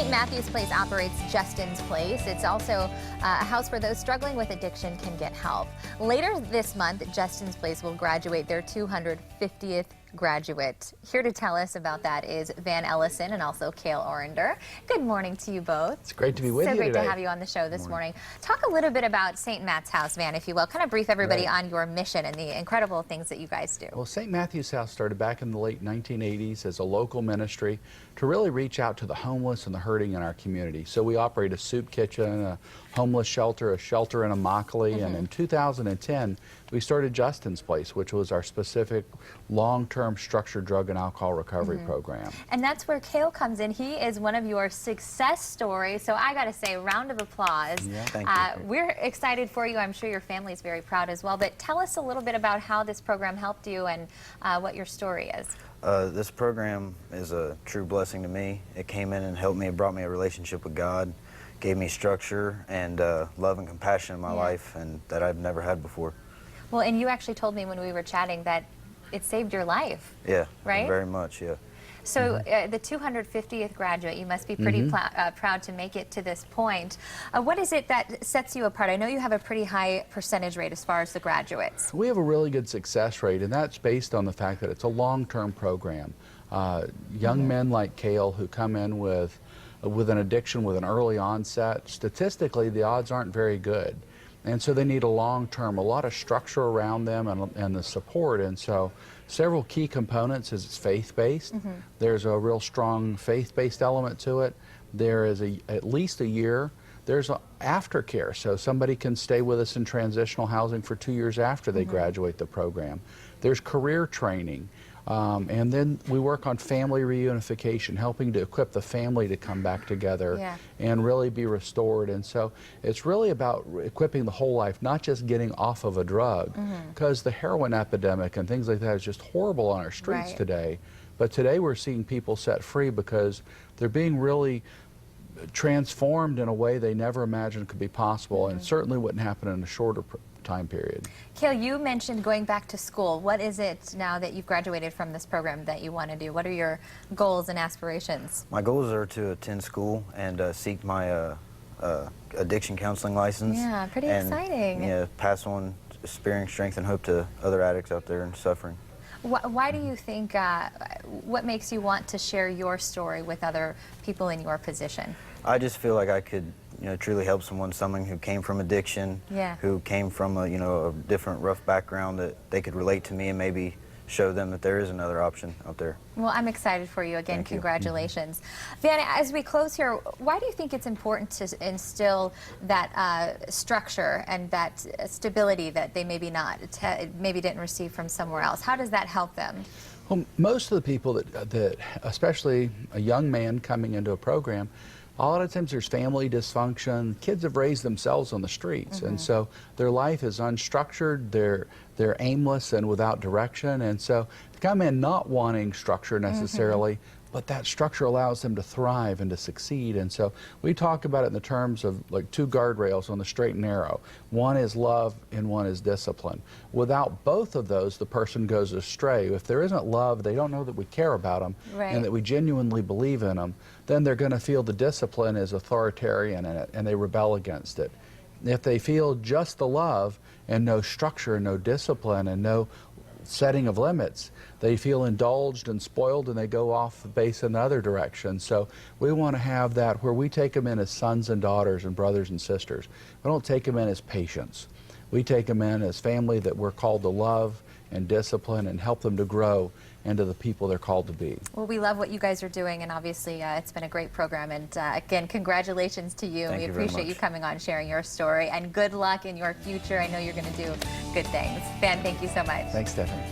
St. Matthew's Place operates Justin's Place. It's also a house where those struggling with addiction can get help. Later this month, Justin's Place will graduate their 250th graduate. Here to tell us about that is Van Ellison and also Cale Orender. Good morning to you both. It's great to be with you today. So great to have you on the show this morning. Talk a little bit about St. Matt's House, Van, if you will. Kind of brief everybody on your mission and the incredible things that you guys do. Well, St. Matthew's House started back in the late 1980s as a local ministry to really reach out to the homeless and the hurting in our community. So we operate a soup kitchen, a homeless shelter, a shelter in Immokalee, and in 2010 we started Justin's Place, which was our specific long-term structured drug and alcohol recovery program. And that's where Cale comes in. He is one of your success stories, so I got to say, round of applause. Yeah, thank you. We're excited for you. I'm sure your family is very proud as well, but tell us a little bit about how this program helped you and what your story is. This program is a true blessing to me. It came in and helped me. It brought me a relationship with God, gave me structure and love and compassion in my life, and that I've never had before. Well, and you actually told me when we were chatting that it saved your life. Yeah, right? Very much, yeah. So the 250th graduate, you must be pretty proud to make it to this point. What is it that sets you apart? I know you have a pretty high percentage rate as far as the graduates. We have a really good success rate, and that's based on the fact that it's a long-term program. Young men like Cale who come in with an addiction with an early onset, statistically the odds aren't very good. And so they need a long-term, a lot of structure around them and the support. And so several key components is it's faith-based. There's a real strong faith-based element to it. There is at least a year. There's aftercare, so somebody can stay with us in transitional housing for 2 years after they graduate the program. There's career training. And then we work on family reunification, helping to equip the family to come back together and really be restored. And so it's really about equipping the whole life, not just getting off of a drug, because the heroin epidemic and things like that is just horrible on our streets today. But today we're seeing people set free because they're being really transformed in a way they never imagined could be possible, and certainly wouldn't happen in a shorter time period. Cale, you mentioned going back to school. What is it now that you've graduated from this program that you want to do? What are your goals and aspirations? My goals are to attend school and seek my addiction counseling license. Yeah, pretty exciting. Yeah, pass on sparing strength and hope to other addicts out there and suffering. Why do you think, what makes you want to share your story with other people in your position? I just feel like I could, truly help someone who came from addiction, who came from a different rough background, that they could relate to me and maybe show them that there is another option out there. Well, I'm excited for you. Again, congratulations. Van, as we close here, why do you think it's important to instill that structure and that stability that they maybe didn't receive from somewhere else? How does that help them? Well, most of the people that especially a young man coming into a program, a lot of times there's family dysfunction. Kids have raised themselves on the streets, and so their life is unstructured, they're aimless and without direction, and so they come in not wanting structure necessarily, but that structure allows them to thrive and to succeed. And so we talk about it in the terms of like two guardrails on the straight and narrow. One is love and one is discipline. Without both of those, the person goes astray. If there isn't love, they don't know that we care about them and that we genuinely believe in them, then they're going to feel the discipline is authoritarian in it and they rebel against it. If they feel just the love and no structure, no discipline, and no setting of limits, they feel indulged and spoiled and they go off base in the other direction. So we want to have that where we take them in as sons and daughters and brothers and sisters. We don't take them in as patients. We take them in as family that we're called to love and discipline and help them to grow into the people they're called to be. Well, we love what you guys are doing, and obviously it's been a great program, and again, congratulations to you. We appreciate you coming on, sharing your story, and good luck in your future. I know you're going to do good things. Van, thank you so much. Thanks, Stephanie.